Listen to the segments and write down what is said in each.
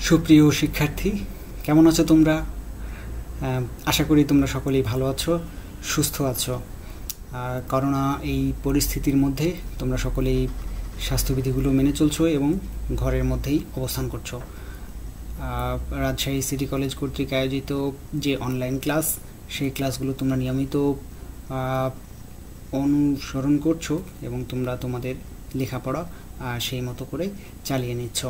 সুপ্রিয় শিক্ষার্থী, কেমন আছো তোমরা? আশা করি তোমরা সকলেই ভালো আছো, সুস্থ আছো। করোনা এই পরিস্থিতির মধ্যে তোমরা সকলেই স্বাস্থ্যবিধিগুলো মেনে চলছো এবং ঘরের মধ্যেই অবস্থান করছো। রাজশাহী সিটি কলেজ কর্তৃক আয়োজিত যে অনলাইন ক্লাস, সেই ক্লাসগুলো তোমরা নিয়মিত অনুসরণ করছো এবং তোমরা তোমাদের লেখাপড়া সেই মতো করে চালিয়ে নিচ্ছ।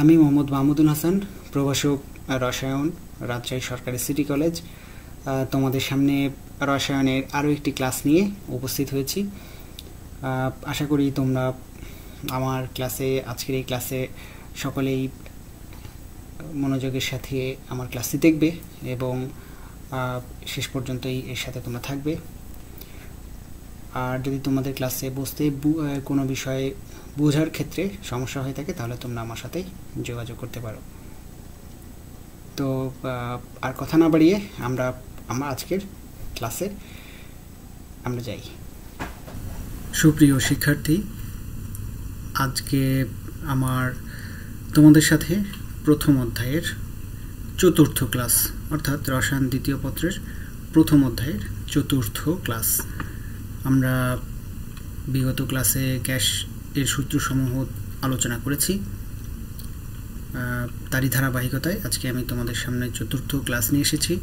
আমি মোহাম্মদ মাহমুদুল হাসান, প্রভাষক রসায়ন, রাজশাহী সরকারি সিটি কলেজ, তোমাদের সামনে রসায়নের আরও একটি ক্লাস নিয়ে উপস্থিত হয়েছি। আশা করি তোমরা আমার আজকের এই ক্লাসে সকলেই মনোযোগের সাথে আমার ক্লাসটি দেখবে এবং শেষ পর্যন্তই এর সাথে তোমরা থাকবে। আর যদি তোমাদের ক্লাসে বসতে কোনো বিষয়ে বোঝার ক্ষেত্রে সমস্যা হয়ে থাকে তাহলে তোমরা আমার সাথে যোগাযোগ করতে পারো। তো আর কথা না বাড়িয়ে আমরা আজকের ক্লাসে আমরা যাই। সুপ্রিয় শিক্ষার্থী, আজকে আমার তোমাদের সাথে প্রথম অধ্যায়ের চতুর্থ ক্লাস, অর্থাৎ রসায়ন দ্বিতীয় পত্রের প্রথম অধ্যায়ের চতুর্থ ক্লাস। আমরা বিগত ক্লাসে গ্যাস এর সূত্রসমূহ আলোচনা করেছি, তারই ধারাবাহিকতায় আজকে আমি তোমাদের সামনে চতুর্থ ক্লাস নিয়ে এসেছি।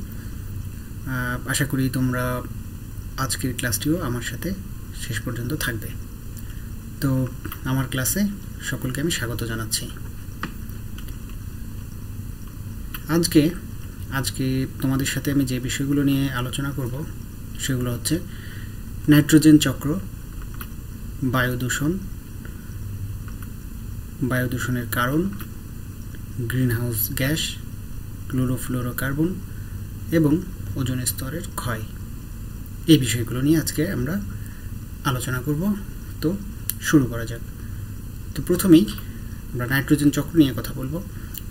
আশা করি তোমরা আজকের ক্লাসটিও আমার সাথে শেষ পর্যন্ত থাকবে। তো আমার ক্লাসে সকলকে আমি স্বাগত জানাচ্ছি। আজকে তোমাদের সাথে আমি যে বিষয়গুলো নিয়ে আলোচনা করব সেগুলো হচ্ছে নাইট্রোজেন চক্র, বায়ুদূষণের কারণ, গ্রিনহাউস গ্যাস, ক্লোরোফ্লোরোকার্বন এবং ওজোন স্তরের ক্ষয়। এই বিষয়গুলো নিয়ে আজকে আমরা আলোচনা করব। তো শুরু করা যাক। তো প্রথমেই আমরা নাইট্রোজেন চক্র নিয়ে কথা বলবো।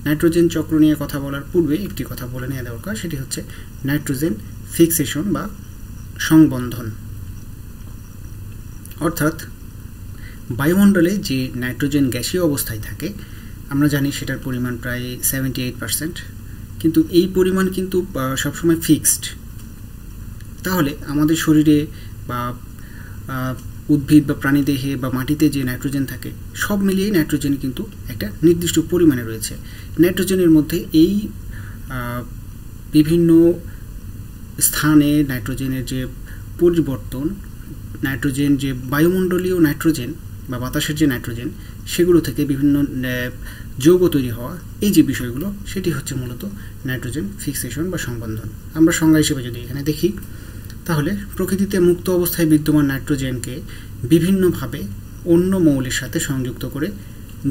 নাইট্রোজেন চক্র নিয়ে কথা বলার পূর্বে একটি কথা বলে নেওয়া দরকার, সেটি হচ্ছে নাইট্রোজেন ফিক্সেশন বা সংবন্ধন। অর্থাৎ বায়ুমণ্ডলে যে নাইট্রোজেন গ্যাসীয় অবস্থায় থাকে আমরা জানি সেটার পরিমাণ প্রায় 78%, কিন্তু এই পরিমাণ কিন্তু সবসময় ফিক্সড। তাহলে আমাদের শরীরে বা উদ্ভিদ বা প্রাণীদেহে বা মাটিতে যে নাইট্রোজেন থাকে সব মিলিয়ে নাইট্রোজেন কিন্তু একটা নির্দিষ্ট পরিমাণে রয়েছে। নাইট্রোজেনের মধ্যে এই বিভিন্ন স্থানে নাইট্রোজেনের যে পরিবর্তন, নাইট্রোজেন যে বায়ুমণ্ডলীয় নাইট্রোজেন বা বাতাসের যে নাইট্রোজেন, সেগুলো থেকে বিভিন্ন যৌগ তৈরি হওয়া, এই যে বিষয়গুলো, সেটি হচ্ছে মূলত নাইট্রোজেন ফিক্সেশন বা সংবন্ধন। আমরা সংজ্ঞা হিসেবে যদি এখানে দেখি তাহলে প্রকৃতিতে মুক্ত অবস্থায় বিদ্যমান নাইট্রোজেনকে বিভিন্নভাবে অন্য মৌলের সাথে সংযুক্ত করে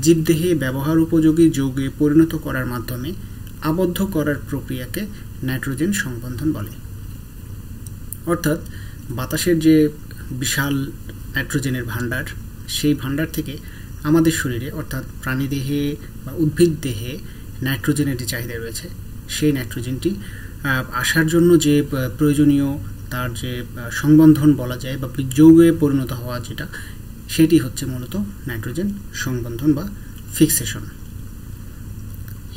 জীবদেহে ব্যবহার উপযোগী যৌগে পরিণত করার মাধ্যমে আবদ্ধ করার প্রক্রিয়াকে নাইট্রোজেন সংবন্ধন বলে। অর্থাৎ বাতাসের যে বিশাল নাইট্রোজেনের ভাণ্ডার, সেই ভাণ্ডার থেকে আমাদের শরীরে অর্থাৎ প্রাণীদেহে বা উদ্ভিদ দেহে নাইট্রোজেনের যে চাহিদা রয়েছে, সেই নাইট্রোজেনটি আসার জন্য যে প্রয়োজনীয় তার যে সংবন্ধন বলা যায় বা যৌগে পরিণত হওয়া যেটা, সেটি হচ্ছে মূলত নাইট্রোজেন সংবন্ধন বা ফিক্সেশন।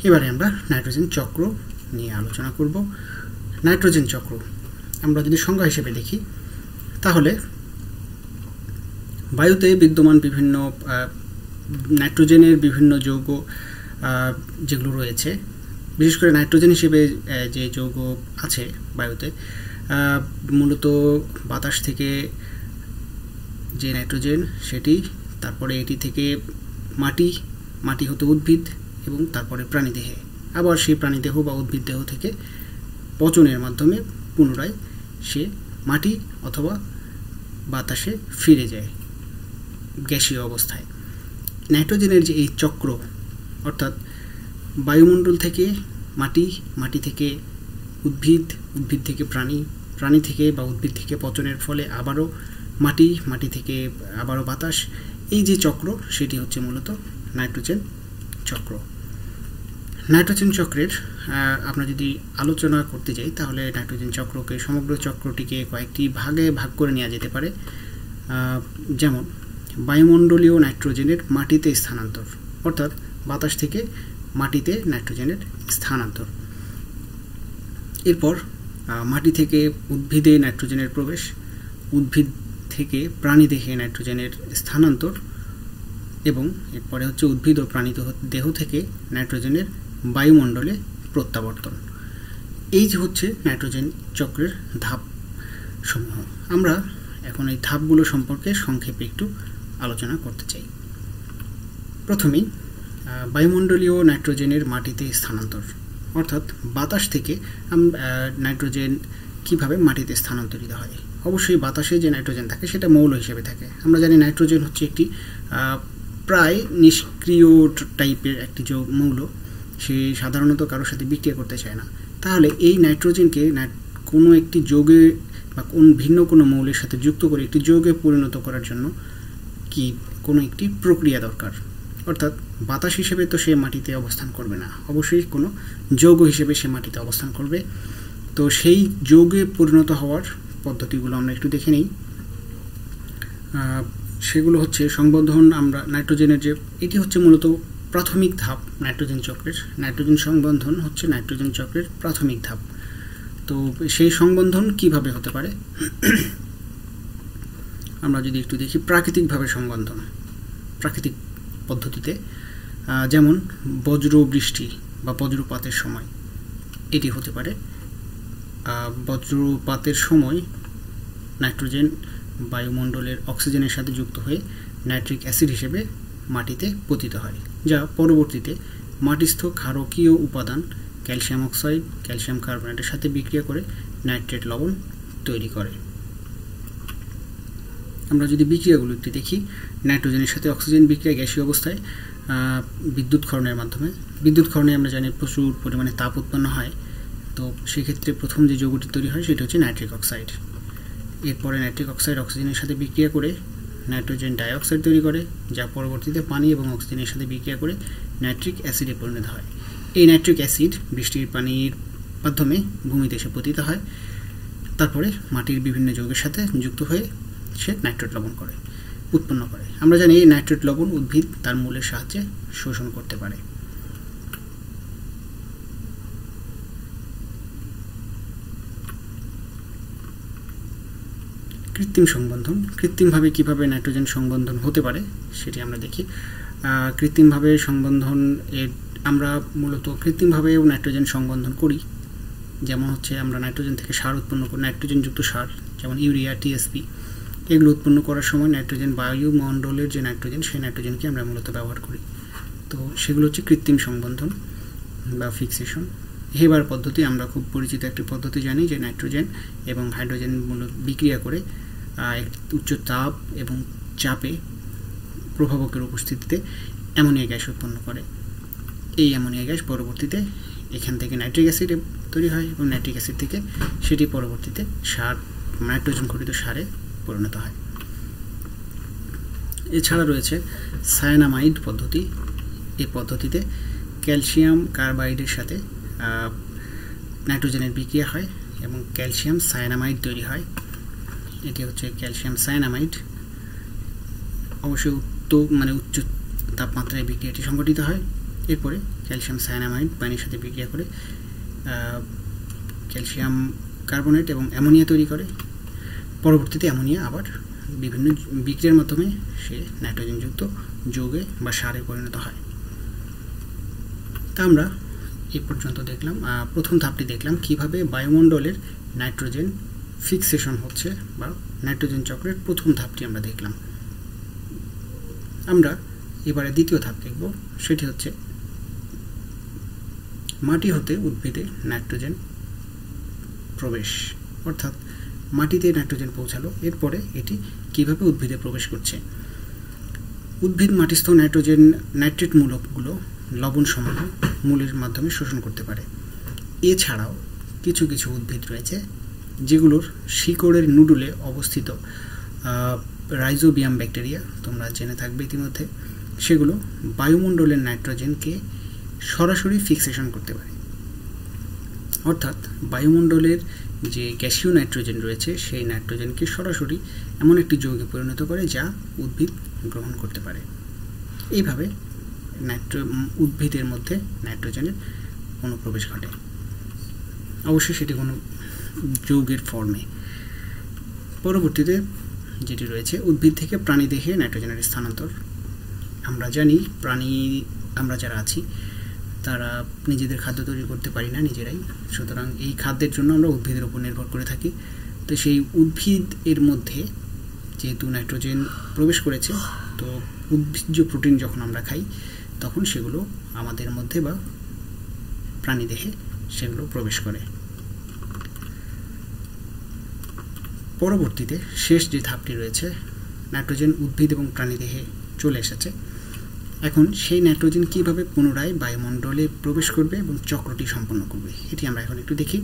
এবারে আমরা নাইট্রোজেন চক্র নিয়ে আলোচনা করব। নাইট্রোজেন চক্র আমরা যদি সংজ্ঞা হিসেবে দেখি তাহলে বায়ুতে বিদ্যমান বিভিন্ন নাইট্রোজেনের বিভিন্ন যৌগ যেগুলো রয়েছে, বিশেষ করে নাইট্রোজেন হিসেবে যে যৌগ আছে বায়ুতে, মূলত বাতাস থেকে যে নাইট্রোজেন সেটি, তারপরে এটি থেকে মাটি হতে উদ্ভিদ এবং তারপরে প্রাণীদেহে, আবার সেই প্রাণীদেহ বা উদ্ভিদ দেহ থেকে পচনের মাধ্যমে পুনরায় সে মাটি অথবা বাতাসে ফিরে যায় গ্যাসীয় অবস্থায়। নাইট্রোজেনের যে এই চক্র, অর্থাৎ বায়ুমণ্ডল থেকে মাটি থেকে উদ্ভিদ থেকে প্রাণী থেকে বা উদ্ভিদ থেকে পচনের ফলে আবারও মাটি থেকে আবারও বাতাস, এই যে চক্র সেটি হচ্ছে মূলত নাইট্রোজেন চক্র। নাইট্রোজেন চক্রের আমরা যদি আলোচনা করতে যাই তাহলে নাইট্রোজেন চক্রকে, সমগ্র চক্রটিকে কয়েকটি ভাগে ভাগ করে নেওয়া যেতে পারে। যেমন বায়ুমণ্ডলীয় নাইট্রোজেনের মাটিতে স্থানান্তর, অর্থাৎ বাতাস থেকে মাটিতে নাইট্রোজেনের স্থানান্তর। এরপর মাটি থেকে উদ্ভিদে নাইট্রোজেনের প্রবেশ, উদ্ভিদ থেকে প্রাণীদেহে নাইট্রোজেনের স্থানান্তর, এবং এরপরে হচ্ছে উদ্ভিদ ও প্রাণী দেহ থেকে নাইট্রোজেনের বায়ুমণ্ডলে প্রত্যাবর্তন। এই যে হচ্ছে নাইট্রোজেন চক্রের ধাপ সমূহ। আমরা এখন এই ধাপগুলো সম্পর্কে সংক্ষেপে একটু আলোচনা করতে চাই। প্রথমেই বায়ুমণ্ডলীয় নাইট্রোজেনের মাটিতে স্থানান্তর, অর্থাৎ বাতাস থেকে নাইট্রোজেন কিভাবে মাটিতে স্থানান্তরিত হয়। অবশ্যই বাতাসে যে নাইট্রোজেন থাকে সেটা মৌল হিসেবে থাকে। আমরা জানি নাইট্রোজেন হচ্ছে একটি প্রায় নিষ্ক্রিয় টাইপের একটি মৌল, সে সাধারণত কারোর সাথে বিক্রিয়া করতে চায় না। তাহলে এই নাইট্রোজেনকে কোনো একটি যৌগে বা ভিন্ন কোনো মৌলের সাথে যুক্ত করে একটি যৌগে পরিণত করার জন্য কি কোনো একটি প্রক্রিয়া দরকার। অর্থাৎ বাতাস হিসেবে তো সে মাটিতে অবস্থান করবে না, অবশ্যই কোনো যৌগ হিসেবে সে মাটিতে অবস্থান করবে। তো সেই যৌগে পরিণত হওয়ার পদ্ধতিগুলো আমরা একটু দেখে নিই। সেগুলো হচ্ছে সংবন্ধন। আমরা নাইট্রোজেনের যে এটি হচ্ছে মূলত প্রাথমিক ধাপ নাইট্রোজেন চক্রের। নাইট্রোজেন সংবন্ধন হচ্ছে নাইট্রোজেন চক্রের প্রাথমিক ধাপ। তো সেই সংবন্ধন কিভাবে হতে পারে আমরা যদি একটু দেখি। প্রাকৃতিকভাবে সংবন্ধন, প্রাকৃতিক পদ্ধতিতে, যেমন বজ্র বৃষ্টি বা বজ্রপাতের সময় এটি হতে পারে। বজ্রপাতের সময় নাইট্রোজেন বায়ুমণ্ডলের অক্সিজেনের সাথে যুক্ত হয়ে নাইট্রিক অ্যাসিড হিসেবে মাটিতে পতিত হয়, যা পরবর্তীতে মাটিস্থ ক্ষারকীয় উপাদান ক্যালসিয়াম অক্সাইড, ক্যালসিয়াম কার্বনেটের সাথে বিক্রিয়া করে নাইট্রেট লবণ তৈরি করে। আমরা যদি বিক্রিয়াগুলো একটু দেখি, নাইট্রোজেনের সাথে অক্সিজেন বিক্রিয়া গ্যাসীয় অবস্থায় বিদ্যুৎ ক্ষরণের মাধ্যমে। বিদ্যুৎ ক্ষরণে আমরা জানি প্রচুর পরিমাণে তাপ উৎপন্ন হয়। তো সেক্ষেত্রে প্রথম যে যৌগটি তৈরি হয় সেটা হচ্ছে নাইট্রিক অক্সাইড। এরপরে নাইট্রিক অক্সাইড অক্সিজেনের সাথে বিক্রিয়া করে নাইট্রোজেন ডাইঅক্সাইড তৈরি করে, যা পরবর্তীতে পানি এবং অক্সিজেনের সাথে বিক্রিয়া করে নাইট্রিক অ্যাসিডে পরিণত হয়। এই নাইট্রিক অ্যাসিড বৃষ্টির পানির মাধ্যমে ভূমিতে এসে পতিত হয়, তারপরে মাটির বিভিন্ন যৌগের সাথে যুক্ত হয়ে সে নাইট্রেট লবণ উৎপন্ন করে। আমরা জানি এই নাইট্রেট লবণ উদ্ভিদ তার মূলের সাহায্যে শোষণ করতে পারে। কৃত্রিম সংবন্ধন, কৃত্রিমভাবে কিভাবে নাইট্রোজেন সংবন্ধন হতে পারে সেটি আমরা দেখি। কৃত্রিমভাবে সংবন্ধন আমরা মূলত কৃত্রিমভাবেও নাইট্রোজেন সংবন্ধন করি। যেমন হচ্ছে আমরা নাইট্রোজেন থেকে সার উৎপন্ন করি, নাইট্রোজেনযুক্ত সার, যেমন ইউরিয়া, টিএসপি। এগুলো উৎপন্ন করার সময় নাইট্রোজেন বায়ুমণ্ডলের যে নাইট্রোজেন, সেই নাইট্রোজেনকে আমরা মূলত ব্যবহার করি। তো সেগুলো হচ্ছে কৃত্রিম সংবন্ধন বা ফিক্সেশন। হেবার পদ্ধতি আমরা খুব পরিচিত একটি পদ্ধতি জানি, যে নাইট্রোজেন এবং হাইড্রোজেন মূলত বিক্রিয়া করে উচ্চ তাপ এবং চাপে প্রভাবকের উপস্থিতিতে অ্যামোনিয়া গ্যাস উৎপন্ন করে। এই অ্যামোনিয়া গ্যাস পরবর্তীতে এখান থেকে নাইট্রিক অ্যাসিড তৈরি হয় এবং নাইট্রিক অ্যাসিড থেকে সেটি পরবর্তীতে সার, নাইট্রোজেন ঘটিত সারে পরিণত হয়। এছাড়া রয়েছে সায়ানামাইড পদ্ধতি। এই পদ্ধতিতে ক্যালসিয়াম কার্বাইডের সাথে নাইট্রোজেনের বিক্রিয়া হয় এবং ক্যালসিয়াম সায়ানামাইড তৈরি হয়। এটি হচ্ছে ক্যালসিয়াম সায়ানামাইড। অবশ্যই উচ্চ তাপমাত্রায় বিক্রিয়াটি সংঘটিত হয়। এরপরে ক্যালসিয়াম সায়ানামাইড পানির সাথে বিক্রিয়া করে ক্যালসিয়াম কার্বনেট এবং অ্যামোনিয়া তৈরি করে। পরবর্তীতে অ্যামোনিয়া আবার বিভিন্ন বিক্রিয়ার মাধ্যমে সে নাইট্রোজেনযুক্ত যৌগে বা সারে পরিণত হয়। তা আমরা এ পর্যন্ত দেখলাম, প্রথম ধাপটি দেখলাম কিভাবে বায়ুমণ্ডলের নাইট্রোজেন ফিক্সেশন হচ্ছে, বা নাইট্রোজেন চক্রের প্রথম ধাপটি আমরা দেখলাম। আমরা এবারে দ্বিতীয় ধাপ দেখব, সেটি হচ্ছে মাটি হতে উদ্ভিদে নাইট্রোজেন প্রবেশ। অর্থাৎ মাটিতে নাইট্রোজেন পৌঁছালো, এরপরে এটি কিভাবে উদ্ভিদে প্রবেশ করছে। উদ্ভিদ মাটিস্থ নাইট্রেট মূলকগুলো লবণ সমূহ মূলের মাধ্যমে শোষণ করতে পারে। এছাড়াও কিছু কিছু উদ্ভিদ রয়েছে যেগুলোর শিকড়ের নুডুলে অবস্থিত রাইজোবিয়াম ব্যাকটেরিয়া, তোমরা জেনে থাকবে ইতিমধ্যে, সেগুলো বায়ুমণ্ডলের নাইট্রোজেনকে সরাসরি ফিক্সেশন করতে পারে। অর্থাৎ বায়ুমণ্ডলের যে গ্যাসীয় নাইট্রোজেন রয়েছে সেই নাইট্রোজেনকে সরাসরি এমন একটি যৌগে পরিণত করে যা উদ্ভিদ গ্রহণ করতে পারে। এইভাবে উদ্ভিদের মধ্যে নাইট্রোজেনের অনুপ্রবেশ ঘটে। অবশ্যই সেটি কোনো যৌগের ফর্মে। পরবর্তীতে যেটি রয়েছে উদ্ভিদ থেকে প্রাণী দেহে নাইট্রোজেনের স্থানান্তর। আমরা জানি আমরা যারা আছি তারা নিজেদের খাদ্য তৈরি করতে পারি না নিজেরাই, সুতরাং এই খাদ্যের জন্য আমরা উদ্ভিদের উপর নির্ভর করে থাকি। তো সেই উদ্ভিদ এর মধ্যে যেহেতু নাইট্রোজেন প্রবেশ করেছে, তো উদ্ভিজ্জ প্রোটিন যখন আমরা খাই তখন সেগুলো আমাদের মধ্যে বা প্রাণীদেহে সেগুলো প্রবেশ করে। পরবর্তীতে শেষ যে ধাপটি রয়েছে, নাইট্রোজেন উদ্ভিদ এবং প্রাণীদেহে চলে এসেছে। এখন সেই নাইট্রোজেন কিভাবে পুনরায় বায়ুমণ্ডলে প্রবেশ করবে এবং চক্রটি সম্পন্ন করবে এটি আমরা এখন একটু দেখি।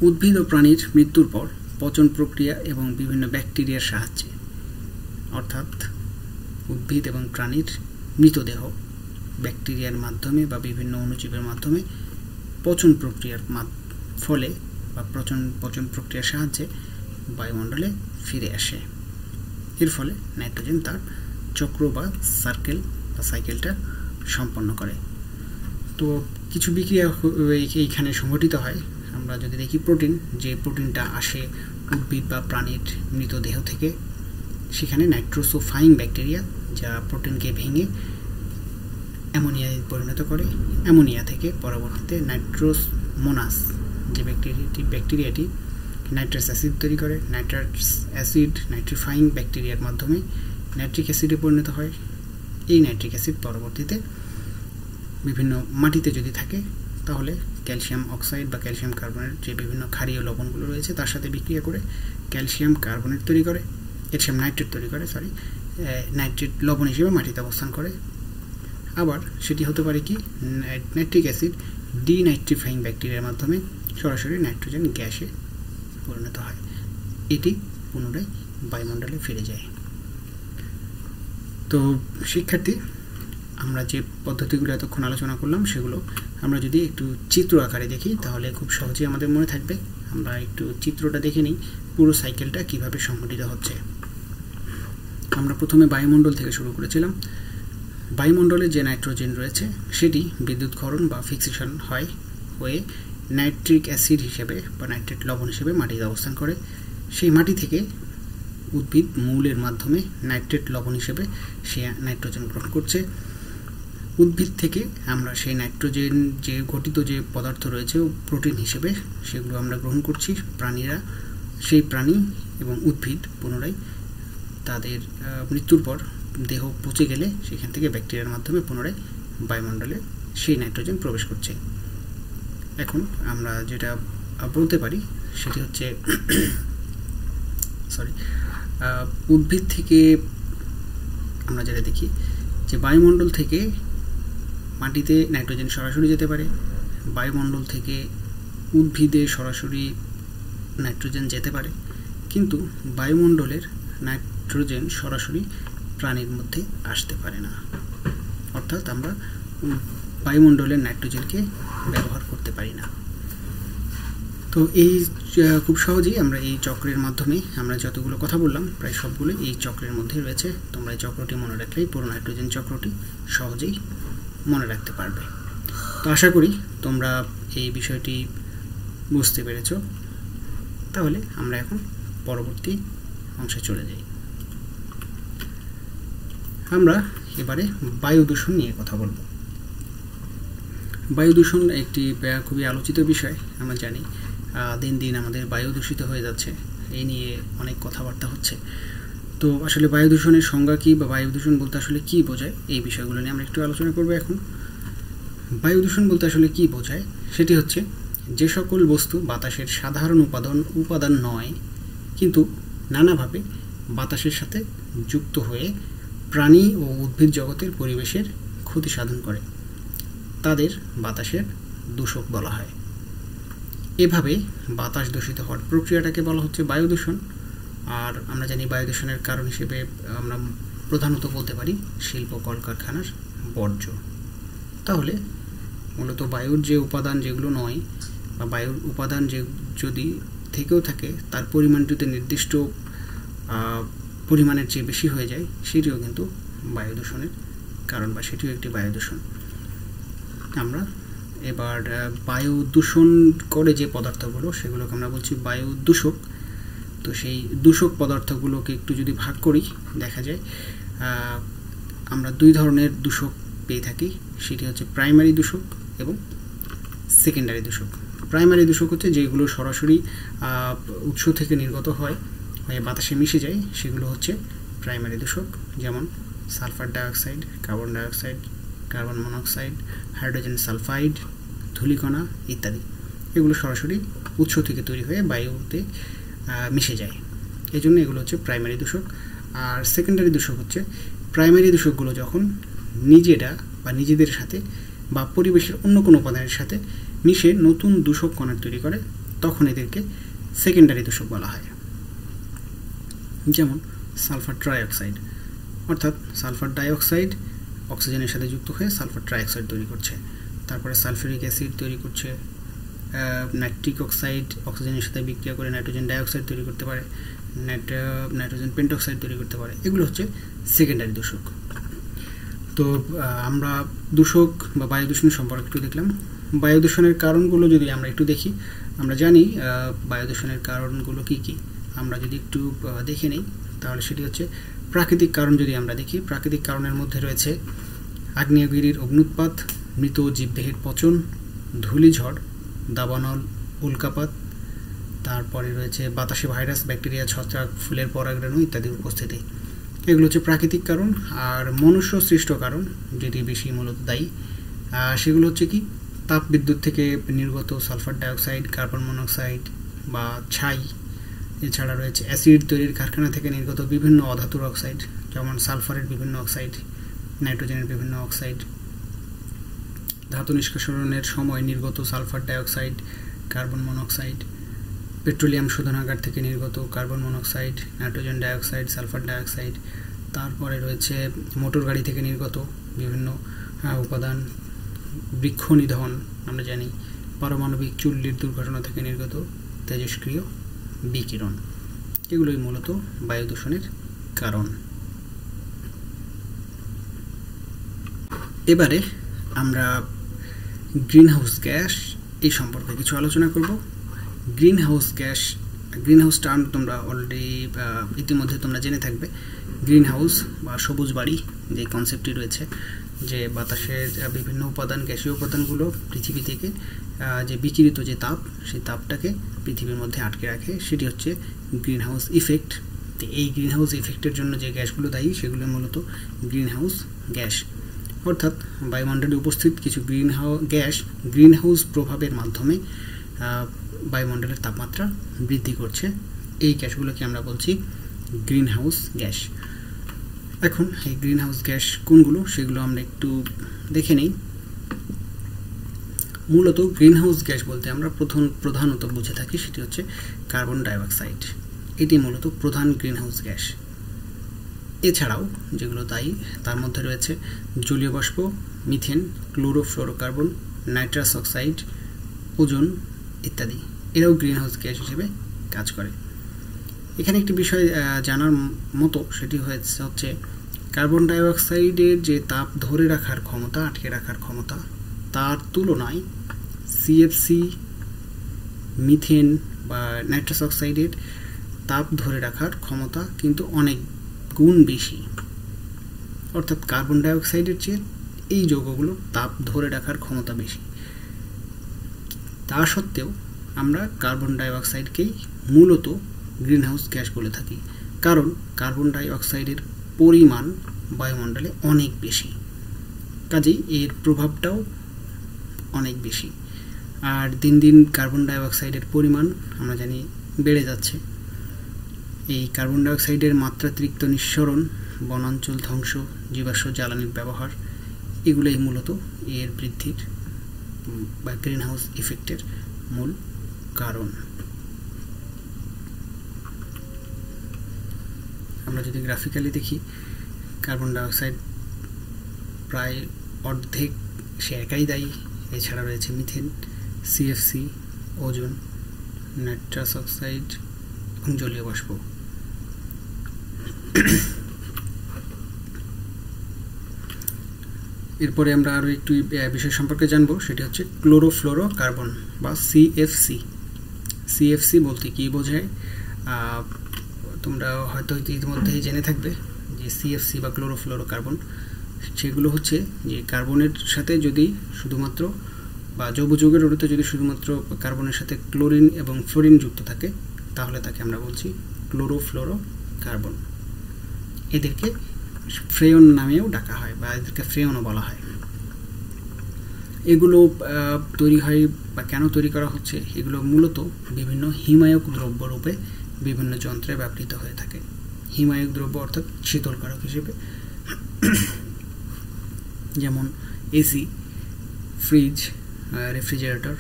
উদ্ভিদ ও প্রাণীর মৃত্যুর পর পচন প্রক্রিয়া এবং বিভিন্ন ব্যাকটেরিয়ার সাহায্যে, অর্থাৎ উদ্ভিদ এবং প্রাণীর মৃতদেহ ব্যাকটেরিয়ার মাধ্যমে বা বিভিন্ন অণুজীবের মাধ্যমে পচন প্রক্রিয়ার ফলে বা পচন প্রক্রিয়ার সাহায্যে বায়ুমণ্ডলে ফিরে আসে। এর ফলে নাইট্রোজেন তার চক্র বা সাইকেলটা সম্পন্ন করে। তো কিছু বিক্রিয়া এইখানে সংঘটিত হয়। আমরা যদি দেখি প্রোটিন, যে প্রোটিনটা আসে উদ্ভিদ বা প্রাণীর মৃতদেহ থেকে, সেখানে নাইট্রোসোফাইং ব্যাকটেরিয়া যা প্রোটিনকে ভেঙে অ্যামোনিয়ায় পরিণত করে। অ্যামোনিয়া থেকে পরবর্তীতে নাইট্রোমোনাস যে ব্যাকটেরিয়াটি নাইট্রাস অ্যাসিড তৈরি করে। নাইট্রাস অ্যাসিড নাইট্রিফাইং ব্যাকটেরিয়ার মাধ্যমে নাইট্রিক অ্যাসিডে পরিণত হয়। এই নাইট্রিক অ্যাসিড পরবর্তীতে বিভিন্ন মাটিতে যদি থাকে তাহলে ক্যালসিয়াম অক্সাইড বা ক্যালসিয়াম কার্বনেট যে বিভিন্ন ক্ষারীয় লবণগুলো রয়েছে তার সাথে বিক্রিয়া করে ক্যালসিয়াম কার্বনেট তৈরি করে, ক্যালসিয়াম নাইট্রেট তৈরি করে, নাইট্রেট লবণ হিসেবে মাটিতে অবস্থান করে। আবার সেটি হতে পারে কি নাইট্রিক অ্যাসিড ডিনাইট্রিফাইং ব্যাকটেরিয়ার মাধ্যমে সরাসরি নাইট্রোজেন গ্যাসে পরিণত হয়। এটি পুনরায় বায়ুমণ্ডলে ফিরে যায়। তো শিক্ষার্থী, আমরা যে পদ্ধতিগুলো এতক্ষণ আলোচনা করলাম সেগুলো আমরা যদি একটু চিত্র আকারে দেখি তাহলে খুব সহজেই আমাদের মনে থাকবে। আমরা একটু চিত্রটা দেখে নিই পুরো সাইকেলটা কিভাবে সংঘটিত হচ্ছে। আমরা প্রথমে বায়ুমণ্ডল থেকে শুরু করেছিলাম। বায়ুমণ্ডলে যে নাইট্রোজেন রয়েছে সেটি বিদ্যুৎক্ষরণ বা ফিক্সেশন হয়ে নাইট্রিক অ্যাসিড হিসেবে বা নাইট্রেট লবণ হিসেবে মাটিতে অবস্থান করে। সেই মাটি থেকে উদ্ভিদ মূলের মাধ্যমে নাইট্রেট লবণ হিসেবে সে নাইট্রোজেন গ্রহণ করছে। উদ্ভিদ থেকে আমরা সেই নাইট্রোজেন যে গঠিত যে পদার্থ রয়েছে প্রোটিন হিসেবে সেগুলো আমরা গ্রহণ করছি। প্রাণীরা, সেই প্রাণী এবং উদ্ভিদ পুনরায় তাদের মৃত্যুর পর দেহ পচে গেলে সেখান থেকে ব্যাকটেরিয়ার মাধ্যমে পুনরায় বায়ুমণ্ডলে সেই নাইট্রোজেন প্রবেশ করছে। এখন আমরা যেটা বলতে পারি সেটি হচ্ছে উদ্ভিদ থেকে আমরা যেটা দেখি যে বায়ুমণ্ডল থেকে মাটিতে নাইট্রোজেন সরাসরি যেতে পারে, বায়ুমণ্ডল থেকে উদ্ভিদে সরাসরি নাইট্রোজেন যেতে পারে, কিন্তু বায়ুমণ্ডলের নাইট্রোজেন সরাসরি প্রাণীর মধ্যে আসতে পারে না। অর্থাৎ আমরা বায়ুমণ্ডলের নাইট্রোজেনকে ব্যবহার করতে পারি না। তো এই খুব সহজেই আমরা এই চক্রের মাধ্যমে আমরা যতগুলো কথা বললাম প্রায় সবগুলো এই চক্রের মধ্যে রয়েছে। তোমরা এই চক্রটি মনে রাখলেই পুরো নাইট্রোজেন চক্রটি সহজেই মনে রাখতে পারবে। তো আশা করি তোমরা এই বিষয়টি বুঝতে পেরেছ। তাহলে আমরা এখন পরবর্তী অংশে চলে যাই। আমরা এবারে বায়ু দূষণ নিয়ে কথা বলবো। বায়ু দূষণ একটি খুবই আলোচিত বিষয়। আমরা জানি দিন দিন আমাদের বায়ু দূষিত হয়ে যাচ্ছে, এই নিয়ে অনেক কথাবার্তা হচ্ছে। তো আসলে বায়ু দূষণের সংজ্ঞা কী বা বায়ু দূষণ বলতে আসলে কী বোঝায় এই বিষয়গুলো নিয়ে আমরা একটু আলোচনা করবো। এখন বায়ু দূষণ বলতে আসলে কী বোঝায় সেটি হচ্ছে যে সকল বস্তু বাতাসের সাধারণ উপাদান নয় কিন্তু নানাভাবে বাতাসের সাথে যুক্ত হয়ে প্রাণী ও উদ্ভিদ জগতের পরিবেশের ক্ষতি সাধন করে তাদের বাতাসের দূষক বলা হয়। এভাবে বাতাস দূষিত হওয়ার প্রক্রিয়াটাকে বলা হচ্ছে বায়ু দূষণ। আর আমরা জানি বায়ু দূষণের কারণ হিসেবে আমরা প্রধানত বলতে পারি শিল্প কলকারখানার বর্জ্য। তাহলে মূলত বায়ুর যে উপাদান যেগুলো নয় বা বায়ুর উপাদান যে যদি থেকেও থাকে তার পরিমাণ যদি নির্দিষ্ট পরিমাণের চেয়ে বেশি হয়ে যায় সেটিও কিন্তু বায়ু দূষণের কারণ বা সেটিও একটি বায়ু দূষণ। আমরা এবার বায়ু দূষণ করে যে পদার্থগুলো সেগুলোকে আমরা বলছি বায়ু দূষক। তো সেই দূষক পদার্থগুলোকে একটু যদি ভাগ করি দেখা যায় আমরা দুই ধরনের দূষক পেয়ে থাকি, সেটি হচ্ছে প্রাইমারি দূষক এবং সেকেন্ডারি দূষক। প্রাইমারি দূষক হচ্ছে যেগুলো সরাসরি উৎস থেকে নির্গত হয় হয়ে বাতাসে মিশে যায়, সেগুলো হচ্ছে প্রাইমারি দূষক, যেমন sulphur dioxide, carbon dioxide, carbon monoxide, hydrogen sulphide, ধূলিকণা ইত্যাদি। এগুলো সরাসরি উৎস থেকে তৈরি হয়ে বায়ুতে মিশে যায়, এই জন্য এগুলো হচ্ছে প্রাইমারি দূষক। আর সেকেন্ডারি দূষক হচ্ছে প্রাইমারি দূষকগুলো যখন নিজেরা বা নিজেদের সাথে বা পরিবেশের অন্য কোনো উপাদানের সাথে মিশে নতুন দূষক কণা তৈরি করে, তখন এদেরকে সেকেন্ডারি দূষক বলা হয়। যেমন সালফার ট্রাইঅক্সাইড, অর্থাৎ সালফার ডাইঅক্সাইড অক্সিজেনের সাথে যুক্ত হয়ে সালফার ট্রাইঅক্সাইড তৈরি করছে, তারপরে সালফিউরিক অ্যাসিড তৈরি করছে, নাইট্রিক অক্সাইড অক্সিজেনের সাথে বিক্রিয়া করে নাইট্রোজেন ডাইঅক্সাইড তৈরি করতে পারে, নাইট্রোজেন পেন্টক্সাইড তৈরি করতে পারে। এগুলো হচ্ছে সেকেন্ডারি দূষক। তো আমরা দূষক বা বায়ু দূষণ সম্পর্কে একটু দেখলাম। বায়ু দূষণের কারণগুলো যদি আমরা একটু দেখি, আমরা জানি বায়ু দূষণের কারণগুলো কি কি। আমরা যদি একটু দেখে নিই তাহলে সেটি হচ্ছে প্রাকৃতিক কারণ। যদি আমরা দেখি, প্রাকৃতিক কারণের মধ্যে রয়েছে আগ্নেয়গিরির অগ্নুৎপাত, মৃত জীবদেহের পচন, ধূলিঝড়, দাবানল, উল্কাপাত, তারপরে রয়েছে বাতাসে ভাইরাস, ব্যাকটেরিয়া, ছত্রাক, ফুলের পরাগরেণু ইত্যাদির উপস্থিতি। এগুলো হচ্ছে প্রাকৃতিক কারণ। আর মনুষ্য সৃষ্ট কারণ যেটি বেশি মূলত দায়ী, সেগুলো হচ্ছে কি তাপবিদ্যুৎ থেকে নির্গত সালফার ডাইঅক্সাইড, কার্বন মনোক্সাইড বা ছাই, এছাড়া রয়েছে অ্যাসিড তৈরির কারখানা থেকে নির্গত বিভিন্ন অধাতুর অক্সাইড, যেমন সালফারের বিভিন্ন অক্সাইড, নাইট্রোজেনের বিভিন্ন অক্সাইড, ধাতু নিষ্কাশনের সময় নির্গত sulphur dioxide, carbon monoxide, petroleum শোধনাগার থেকে নির্গত carbon monoxide, nitrogen dioxide, sulphur dioxide. তারপরে রয়েছে মোটর গাড়ি থেকে নির্গত বিভিন্ন উপাদান, বৃক্ষ নিধন আমরা জানি, পারমাণবিক চুল্লির দুর্ঘটনা থেকে নির্গত তেজস্ক্রিয় বিকিরণ। এগুলোই মূলত বায়ু দূষণের কারণ। এবারে আমরা গ্রিনহাউস গ্যাস এই সম্পর্কে কিছু আলোচনা করব। গ্রিনহাউস গ্যাস, গ্রিনহাউস টার্ম তোমরা অলরেডি ইতিমধ্যে তোমরা জেনে থাকবে। গ্রিনহাউস বা সবুজ বাড়ি যে কনসেপ্টটি রয়েছে, যে বাতাসের বিভিন্ন উপাদান, গ্যাসীয় উপাদানগুলো পৃথিবী থেকে যে বিকিরিত যে তাপ, সেই তাপটাকে পৃথিবীর মধ্যে আটকে রাখে, সেটি হচ্ছে গ্রিনহাউস ইফেক্ট। তো এই গ্রিনহাউস ইফেক্টের জন্য যে গ্যাসগুলো দায়ী সেগুলো মূলত গ্রিনহাউস গ্যাস, অর্থাৎ বায়ুমণ্ডলে উপস্থিত কিছু গ্যাস গ্রিনহাউস প্রভাবের মাধ্যমে বায়ুমণ্ডলের তাপমাত্রা বৃদ্ধি করছে। এই গ্যাসগুলোকে আমরা বলছি গ্রিনহাউস গ্যাস। এখন এই গ্রিনহাউস গ্যাস কোনগুলো সেগুলো আমরা একটু দেখে নিই। মূলত গ্রিনহাউস গ্যাস বলতে আমরা প্রধানত বুঝে থাকি সেটি হচ্ছে কার্বন ডাইঅক্সাইড। এটি মূলত প্রধান গ্রিনহাউস গ্যাস। এছাড়াও যেগুলো দায়ী তার মধ্যে রয়েছে জলীয় বাষ্প, methane, chlorofluorocarbon, nitrous oxide, ozone ইত্যাদি। এরাও গ্রিনহাউস গ্যাস হিসেবে কাজ করে। এখানে একটি বিষয় জানার মতো, সেটি হচ্ছে কার্বন ডাইঅক্সাইডের যে তাপ ধরে রাখার ক্ষমতা, আটকে রাখার ক্ষমতা, তার তুলনায় সিএফসি, মিথেন বা নাইট্রাস অক্সাইডের তাপ ধরে রাখার ক্ষমতা কিন্তু অনেক গুণ বেশি। অর্থাৎ কার্বন ডাইঅক্সাইডের চেয়ে এই যৌগগুলো তাপ ধরে রাখার ক্ষমতা বেশি। তা সত্ত্বেও আমরা কার্বন ডাইঅক্সাইডকেই মূলত গ্রিনহাউস গ্যাস বলে থাকি, কারণ কার্বন ডাইঅক্সাইডের পরিমাণ বায়ুমণ্ডলে অনেক বেশি, কাজেই এর প্রভাবটাও অনেক বেশি। আর দিন দিন কার্বন ডাইঅক্সাইডের পরিমাণ আমরা জানি বেড়ে যাচ্ছে। এই কার্বন ডাইঅক্সাইডের মাত্রাতিরিক্ত নিঃসরণ, বনাঞ্চল ধ্বংস, জীবাশ্ম জ্বালানির ব্যবহার, এগুলোই মূলত এর বৃদ্ধির বা গ্রিনহাউস ইফেক্টের মূল কারণ। আমরা যদি গ্রাফিক্যালি দেখি, কার্বন ডাইঅক্সাইড প্রায় অর্ধেক সে একাই দায়ী। এছাড়া রয়েছে methane, CFC, ozone, nitrous oxide এবং জলীয় বাষ্প। এরপরে আমরা আরও একটু বিষয় সম্পর্কে জানবো, সেটি হচ্ছে ক্লোরোফ্লোরোকার্বন বা সিএফসি। সিএফসি বলতে কী বোঝায় তোমরা হয়তো ইতিমধ্যেই জেনে থাকবে যে সিএফসি বা ক্লোরোফ্লোরোকার্বন সেগুলো হচ্ছে যে কার্বনের সাথে যদি শুধুমাত্র বা জৈব যৌগের অণুতে যদি শুধুমাত্র কার্বনের সাথে ক্লোরিন এবং ফ্লোরিন যুক্ত থাকে তাহলে তাকে আমরা বলছি ক্লোরোফ্লোরোকার্বন। এদেরকে ফ্রেয়ন নামেও ডাকা হয় বা এদেরকে ফ্রেয়নও বলা হয়। এগুলো তৈরি হয় বা কেন তৈরি করা হচ্ছে, এগুলো মূলত বিভিন্ন হিমায়ক দ্রব্য রূপে বিভিন্ন যন্ত্রে ব্যবহৃত হয়ে থাকে। হিমায়ক দ্রব্য অর্থাৎ শীতলকারক হিসেবে, যেমন এসি, ফ্রিজ, রেফ্রিজারেটর,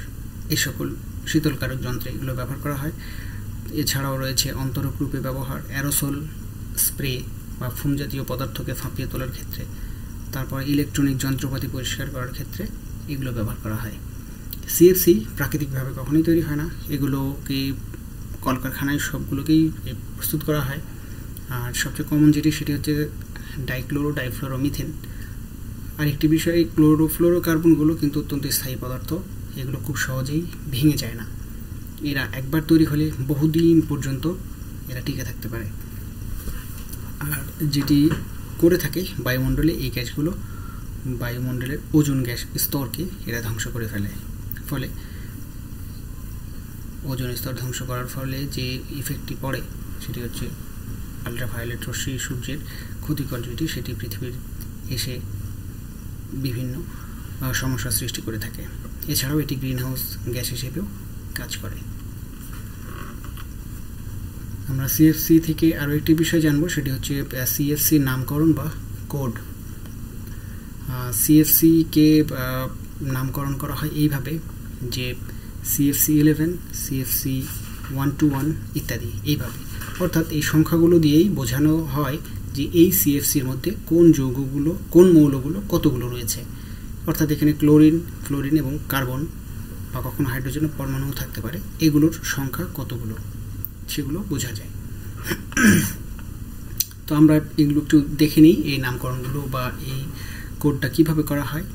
এই সকল শীতলকারক যন্ত্রে এগুলো ব্যবহার করা হয়। এছাড়াও রয়েছে অন্তরক রূপে ব্যবহার, অ্যারোসল স্প্রে বা ফুম জাতীয় পদার্থকে ফাঁপিয়ে তোলার ক্ষেত্রে, তারপর ইলেকট্রনিক যন্ত্রপাতি পরিষ্কার করার ক্ষেত্রে এগুলো ব্যবহার করা হয়। সিএফসি প্রাকৃতিকভাবে কখনোই তৈরি হয় না, এগুলোকে কলকারখানায় সবগুলোকেই প্রস্তুত করা হয়। আর সবচেয়ে কমন যেটি সেটি হচ্ছে ডাইফ্লোরোমিথেন। আর একটি বিষয়, ক্লোরোফ্লোরোকার্বনগুলো কিন্তু অত্যন্ত স্থায়ী পদার্থ, এগুলো খুব সহজেই ভেঙে যায় না। এরা একবার তৈরি হলে বহুদিন পর্যন্ত এরা টিকে থাকতে পারে। আর যেটি করে থাকে বায়ুমণ্ডলে, এই গ্যাসগুলো বায়ুমণ্ডলের ওজোন গ্যাস স্তরকে এরা ধ্বংস করে ফেলে। ফলে ওজোন স্তর ধ্বংস করার ফলে যে ইফেক্টটি পড়ে সেটি হচ্ছে আলট্রাভায়োলেট রশ্মি, সূর্যের ক্ষতিকর যেটি, সেটি পৃথিবীর এসে বিভিন্ন সমস্যার সৃষ্টি করে থাকে। এছাড়াও এটি গ্রিনহাউস গ্যাস হিসেবেও কাজ করে। আমরা সিএফসি থেকে আরও একটি বিষয় জানবো, সেটি হচ্ছে সিএফসি নামকরণ বা কোড। সিএফসিকে নামকরণ করা হয় এইভাবে যে CFC11, CFC121 ইত্যাদি, এইভাবে। অর্থাৎ এই সংখ্যাগুলো দিয়েই বোঝানো হয় যে এই সিএফসির মধ্যে কোন যৌগগুলো, কোন মৌলগুলো কতগুলো রয়েছে। অর্থাৎ এখানে ক্লোরিন, ফ্লোরিন এবং কার্বন বা কখনো হাইড্রোজেনের পরমাণুও থাকতে পারে, এগুলোর সংখ্যা কতগুলো সেগুলো বোঝা যায়। তো আমরা এগুলো একটু দেখে নিই, এই নামকরণগুলো বা এই কোডটা কিভাবে করা হয়।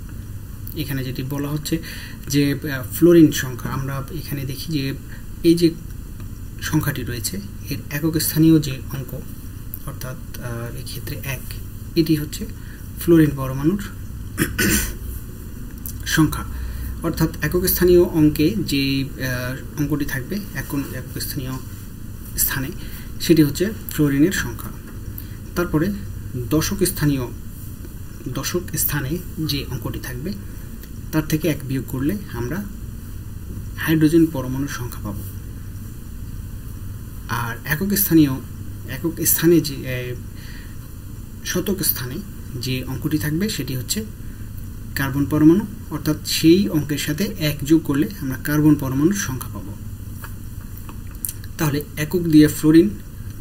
এখানে যেটি বলা হচ্ছে যে ফ্লোরিন সংখ্যা, আমরা এখানে দেখি যে এই যে সংখ্যাটি রয়েছে এর একক স্থানীয় যে অঙ্ক, অর্থাৎ এক্ষেত্রে 1, এটি হচ্ছে ফ্লোরিন পরমাণুর সংখ্যা। অর্থাৎ একক স্থানীয় অঙ্কে যে অঙ্কটি থাকবে একক স্থানীয় স্থানে, সেটি হচ্ছে ফ্লোরিনের সংখ্যা। তারপরে দশক স্থানে যে অঙ্কটি থাকবে তার থেকে 1 বিয়োগ করলে আমরা হাইড্রোজেন পরমাণুর সংখ্যা পাব। আর একক স্থানে যে শতক স্থানে যে অঙ্কটি থাকবে সেটি হচ্ছে কার্বন পরমাণু, অর্থাৎ সেই অঙ্কের সাথে 1 যোগ করলে আমরা কার্বন পরমাণুর সংখ্যা পাব। তাহলে একক দিয়ে ফ্লোরিন,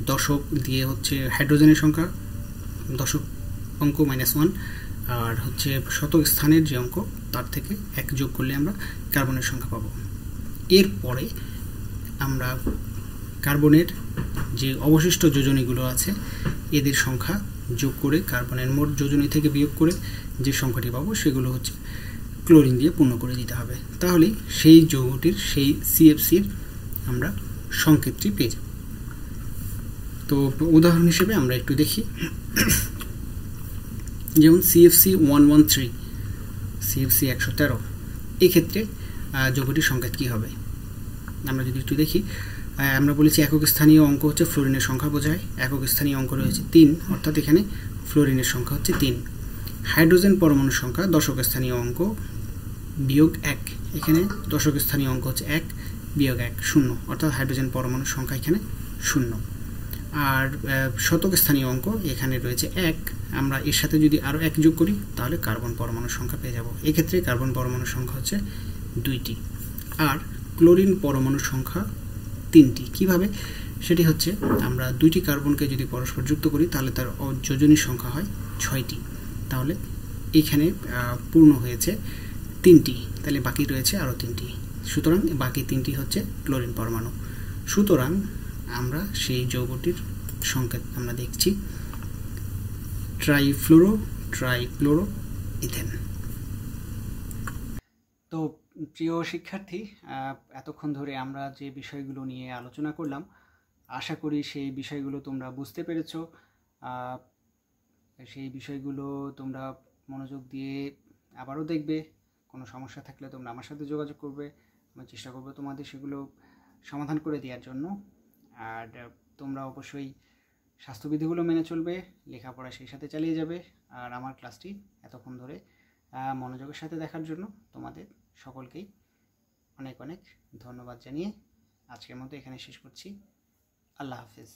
দশক দিয়ে হচ্ছে হাইড্রোজেনের সংখ্যা, দশক অঙ্ক -1, আর হচ্ছে শতক স্থানের যে অঙ্ক তার থেকে 1 যোগ করলে আমরা কার্বনের সংখ্যা পাব। এরপরে আমরা কার্বনের যে অবশিষ্ট যোজনীগুলো আছে এদের সংখ্যা যোগ করে কার্বনের মোট যোজনী থেকে বিয়োগ করে যে সংখ্যাটি পাবো সেগুলো হচ্ছে ক্লোরিন দিয়ে পূর্ণ করে দিতে হবে। তাহলে সেই যৌগটির, সেই সিএফসির আমরা সংকেতটি পেয়ে যাব। তো উদাহরণ হিসেবে আমরা একটু দেখি, যেমন CFC113, CFC113, এক্ষেত্রে যৌগটির সংকেত কী হবে আমরা যদি একটু দেখি। আমরা বলেছি একক স্থানীয় অঙ্ক হচ্ছে ফ্লোরিনের সংখ্যা বোঝায়, একক স্থানীয় অঙ্ক রয়েছে 3, অর্থাৎ এখানে ফ্লোরিনের সংখ্যা হচ্ছে 3। হাইড্রোজেন পরমাণুর সংখ্যা দশক স্থানীয় অঙ্ক বিয়োগ 1, এখানে দশক স্থানীয় অঙ্ক হচ্ছে 1 বিয়োগ 1 0, অর্থাৎ হাইড্রোজেন পরমাণুর সংখ্যা এখানে 0। আর শতক স্থানীয় অঙ্ক এখানে রয়েছে 1, আমরা এর সাথে যদি আরও 1 যোগ করি তাহলে কার্বন পরমাণুর সংখ্যা পেয়ে যাব। এক্ষেত্রে কার্বন পরমাণুর সংখ্যা হচ্ছে 2টি, আর ক্লোরিন পরমাণুর সংখ্যা 3টি। কিভাবে? সেটি হচ্ছে আমরা 2টি কার্বনকে যদি পরস্পর যুক্ত করি তাহলে তার যোজনীর সংখ্যা হয় 6টি। তাহলে এখানে পূর্ণ হয়েছে 3টি, তাহলে বাকি রয়েছে আরও 3টি। সুতরাং বাকি 3টি হচ্ছে ক্লোরিন পরমাণু। সুতরাং আমরা সেই যৌগটির সংকেত আমরা দেখছি ট্রাইক্লোরো ইথেন। তো প্রিয় শিক্ষার্থী, এতক্ষণ ধরে আমরা যে বিষয়গুলো নিয়ে আলোচনা করলাম, আশা করি সেই বিষয়গুলো তোমরা বুঝতে পেরেছো। সেই বিষয়গুলো তোমরা মনোযোগ দিয়ে আবারও দেখবে। কোনো সমস্যা থাকলে তোমরা আমার সাথে যোগাযোগ করবে, আমি চেষ্টা করবো তোমাদের সেগুলো সমাধান করে দেওয়ার জন্য। আর তোমরা অবশ্যই স্বাস্থ্যবিধিগুলো মেনে চলবে, লেখাপড়া সেই সাথে চালিয়ে যাবে। আর আমার ক্লাসটি এতক্ষণ ধরে মনোযোগের সাথে দেখার জন্য তোমাদের সকলকেই অনেক অনেক ধন্যবাদ জানিয়ে আজকের মতো এখানে শেষ করছি। আল্লাহ হাফেজ।